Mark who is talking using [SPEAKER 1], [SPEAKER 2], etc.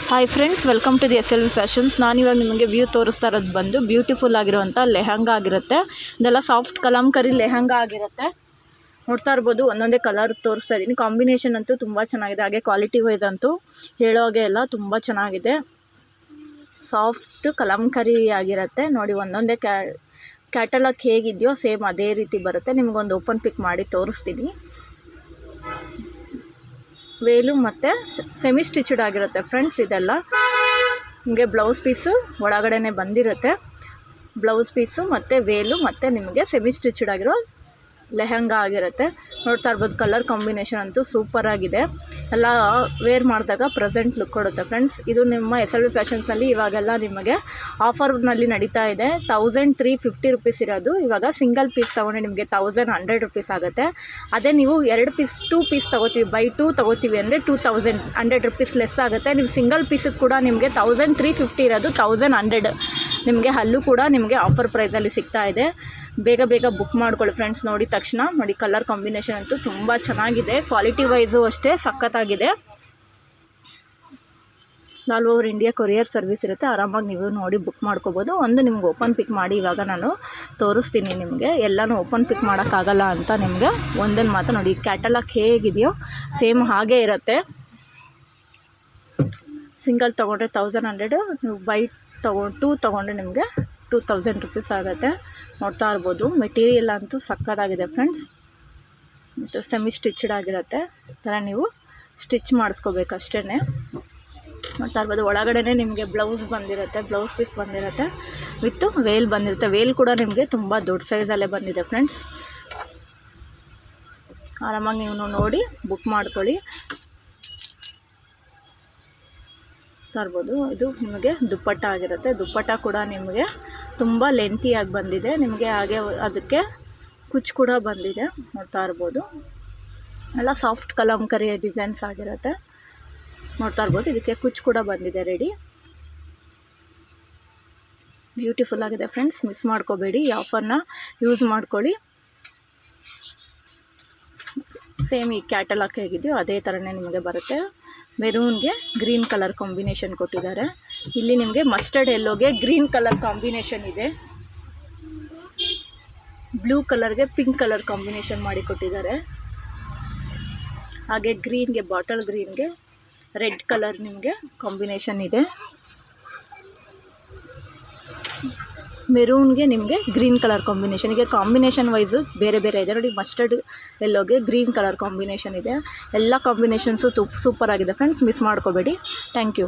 [SPEAKER 1] Hi friends, welcome to the SLV fashions. ನಾನಿವಾಗ ನಿಮಗೆ view ತೋರಿಸ್ತಾ ಇರೋದು ಬಂದು ಬ್ಯೂಟಿಫುಲ್ ಆಗಿರುವಂಥ ಲೆಹಂಗಾ ಆಗಿರುತ್ತೆ. ಇದೆಲ್ಲ ಸಾಫ್ಟ್ ಕಲಂಕರಿ ಲೆಹಂಗಾ ಆಗಿರುತ್ತೆ. ನೋಡ್ತಾ ಇರ್ಬೋದು, ಒಂದೊಂದೇ ಕಲರ್ ತೋರಿಸ್ತಾ ಇದ್ದೀನಿ. ಕಾಂಬಿನೇಷನ್ ಅಂತೂ ತುಂಬ ಚೆನ್ನಾಗಿದೆ. ಹಾಗೆ ಕ್ವಾಲಿಟಿ ವೈಸ್ ಅಂತೂ ಹೇಳೋ ಹಾಗೆ ಎಲ್ಲ ತುಂಬ ಚೆನ್ನಾಗಿದೆ. ಸಾಫ್ಟ್ ಕಲಂಕರಿ ಆಗಿರುತ್ತೆ ನೋಡಿ. ಒಂದೊಂದೇ ಕ್ಯಾಟಲಾಗ್ ಹೇಗಿದೆಯೋ ಸೇಮ್ ಅದೇ ರೀತಿ ಬರುತ್ತೆ. ನಿಮಗೊಂದು ಓಪನ್ ಪಿಕ್ ಮಾಡಿ ತೋರಿಸ್ತೀನಿ. ವೇಲು ಮತ್ತು ಸೆಮಿ ಸ್ಟಿಚ್ಡ್ ಆಗಿರುತ್ತೆ ಫ್ರೆಂಡ್ಸ್. ಇದೆಲ್ಲ ನಿಮಗೆ ಬ್ಲೌಸ್ ಪೀಸು ಒಳಗಡೆ ಬಂದಿರುತ್ತೆ. ಬ್ಲೌಸ್ ಪೀಸು ಮತ್ತು ವೇಲು ಮತ್ತು ನಿಮಗೆ ಸೆಮಿ ಸ್ಟಿಚ್ಡ್ ಆಗಿರೋ ಲೆಹಂಗಾ ಆಗಿರುತ್ತೆ. ನೋಡ್ತಾ ಇರ್ಬೋದು, ಕಲರ್ ಕಾಂಬಿನೇಷನ್ ಅಂತೂ ಸೂಪರಾಗಿದೆ. ಎಲ್ಲ ವೇರ್ ಮಾಡಿದಾಗ ಪ್ರೆಸೆಂಟ್ ಲುಕ್ ಕೊಡುತ್ತೆ ಫ್ರೆಂಡ್ಸ್. ಇದು ನಿಮ್ಮ SLV ಫ್ಯಾಷನ್ಸಲ್ಲಿ ಇವಾಗೆಲ್ಲ ನಿಮಗೆ ಆಫರ್ನಲ್ಲಿ ನಡೀತಾ ಇದೆ. 1350 ರುಪೀಸ್ ಇರೋದು ಇವಾಗ ಸಿಂಗಲ್ ಪೀಸ್ ತೊಗೊಂಡ್ರೆ ನಿಮಗೆ 1100 ರುಪೀಸ್ ಆಗುತ್ತೆ. ಅದೇ ನೀವು 2 ಪೀಸ್ ತೊಗೋತೀವಿ, ಬೈ 2 ತೊಗೋತೀವಿ ಅಂದರೆ 2100 ರುಪೀಸ್ ಲೆಸ್ ಆಗುತ್ತೆ. ನೀವು ಸಿಂಗಲ್ ಪೀಸಿಗೆ ಕೂಡ ನಿಮಗೆ 1350 ಇರೋದು 1100 ನಿಮಗೆ ಅಲ್ಲೂ ಕೂಡ ನಿಮಗೆ ಆಫರ್ ಪ್ರೈಸಲ್ಲಿ ಸಿಗ್ತಾ ಇದೆ. ಬೇಗ ಬುಕ್ ಮಾಡ್ಕೊಳ್ಳಿ ಫ್ರೆಂಡ್ಸ್. ನೋಡಿದ ತಕ್ಷಣ ನೋಡಿ, ಕಲರ್ ಕಾಂಬಿನೇಷನ್ ಅಂತೂ ತುಂಬ ಚೆನ್ನಾಗಿದೆ. ಕ್ವಾಲಿಟಿ ವೈಸು ಅಷ್ಟೇ ಸಖತ್ತಾಗಿದೆ. All over India courier service ಇರುತ್ತೆ. ಆರಾಮಾಗಿ ನೀವು ನೋಡಿ ಬುಕ್ ಮಾಡ್ಕೋಬೋದು. ಒಂದು ನಿಮ್ಗೆ ಓಪನ್ ಪಿಕ್ ಮಾಡಿ ಇವಾಗ ನಾನು ತೋರಿಸ್ತೀನಿ ನಿಮಗೆ. ಎಲ್ಲನೂ ಓಪನ್ ಪಿಕ್ ಮಾಡೋಕ್ಕಾಗಲ್ಲ ಅಂತ ನಿಮಗೆ ಒಂದನ್ನು ಮಾತ್ರ ನೋಡಿ. ಕ್ಯಾಟಲಾಗ್ ಹೇಗಿದೆಯೋ ಸೇಮ್ ಹಾಗೇ ಇರುತ್ತೆ. ಸಿಂಗಲ್ ತೊಗೊಂಡ್ರೆ 1100, ನೀವು ಬೈ 2 ತೊಗೊಂಡ್ರೆ ನಿಮಗೆ 2000 ರುಪೀಸ್ ಆಗುತ್ತೆ. ನೋಡ್ತಾ ಇರ್ಬೋದು, ಮೆಟೀರಿಯಲ್ ಅಂತೂ ಸಕ್ಕತ್ತಾಗಿದೆ ಫ್ರೆಂಡ್ಸ್. ಮತ್ತು ಸೆಮಿ ಸ್ಟಿಚ್ಡ್ ಆಗಿರುತ್ತೆ. ಈ ಥರ ನೀವು ಸ್ಟಿಚ್ ಮಾಡಿಸ್ಕೋಬೇಕಷ್ಟೇ. ನೋಡ್ತಾ ಇರ್ಬೋದು, ಒಳಗಡೆ ನಿಮಗೆ ಬ್ಲೌಸ್ ಬಂದಿರುತ್ತೆ, ಬ್ಲೌಸ್ ಪೀಸ್ ಬಂದಿರುತ್ತೆ ವಿತ್ ವೇಲ್ ಬಂದಿರುತ್ತೆ. ವೇಲ್ ಕೂಡ ನಿಮಗೆ ತುಂಬ ದೊಡ್ಡ ಸೈಜಲ್ಲೇ ಬಂದಿದೆ ಫ್ರೆಂಡ್ಸ್. ಆರಾಮಾಗಿ ನೀವು ನೋಡಿ ಬುಕ್ ಮಾಡ್ಕೊಳ್ಳಿ. ತರ್ಬೋದು. ಇದು ನಿಮಗೆ ದುಪ್ಪಟ್ಟ ಆಗಿರುತ್ತೆ. ದುಪ್ಪಟ್ಟ ಕೂಡ ನಿಮಗೆ ತುಂಬ ಲೆಂತಿಯಾಗಿ ಬಂದಿದೆ. ನಿಮಗೆ ಹಾಗೆ ಅದಕ್ಕೆ ಕುಚ್ಚು ಕೂಡ ಬಂದಿದೆ. ನೋಡ್ತಾ ಇರ್ಬೋದು, ಎಲ್ಲ ಸಾಫ್ಟ್ ಕಲಂಕರಿ ಡಿಸೈನ್ಸ್ ಆಗಿರುತ್ತೆ. ನೋಡ್ತಾ ಇರ್ಬೋದು, ಇದಕ್ಕೆ ಕುಚ್ಚು ಕೂಡ ಬಂದಿದೆ ರೆಡಿ. ಬ್ಯೂಟಿಫುಲ್ ಆಗಿದೆ ಫ್ರೆಂಡ್ಸ್. ಮಿಸ್ ಮಾಡ್ಕೋಬೇಡಿ, ಈ ಆಫರ್ನ ಯೂಸ್ ಮಾಡ್ಕೊಳ್ಳಿ. ಸೇಮ್ ಈ ಕ್ಯಾಟಲಾಗ್ ಹೇಗಿದೆಯೋ ಅದೇ ಥರನೇ ನಿಮಗೆ ಬರುತ್ತೆ. ಮೆರೂನ್ಗೆ ಗ್ರೀನ್ ಕಲರ್ ಕಾಂಬಿನೇಷನ್ ಕೊಟ್ಟಿದ್ದಾರೆ. ಇಲ್ಲಿ ನಿಮಗೆ ಮಸ್ಟರ್ಡ್ ಯೆಲ್ಲೋಗೆ ಗ್ರೀನ್ ಕಲರ್ ಕಾಂಬಿನೇಷನ್ ಇದೆ. ಬ್ಲೂ ಕಲರ್ಗೆ ಪಿಂಕ್ ಕಲರ್ ಕಾಂಬಿನೇಷನ್ ಮಾಡಿ ಕೊಟ್ಟಿದ್ದಾರೆ. ಹಾಗೆ ಗ್ರೀನ್ಗೆ, ಬಾಟಲ್ ಗ್ರೀನ್ಗೆ ರೆಡ್ ಕಲರ್ ನಿಮಗೆ ಕಾಂಬಿನೇಷನ್ ಇದೆ. ಮೆರೂನ್ಗೆ ನಿಮಗೆ ಗ್ರೀನ್ ಕಲರ್ ಕಾಂಬಿನೇಷನ್. ಈಗ ಕಾಂಬಿನೇಷನ್ ವೈಸು ಬೇರೆ ಇದೆ ನೋಡಿ. ಮಸ್ಟರ್ಡ್ ಯೆಲ್ಲೋಗೆ ಗ್ರೀನ್ ಕಲರ್ ಕಾಂಬಿನೇಷನ್ ಇದೆ. ಎಲ್ಲ ಕಾಂಬಿನೇಷನ್ಸು ಸೂಪರ್ ಆಗಿದೆ ಫ್ರೆಂಡ್ಸ್. ಮಿಸ್ ಮಾಡ್ಕೋಬೇಡಿ. Thank you.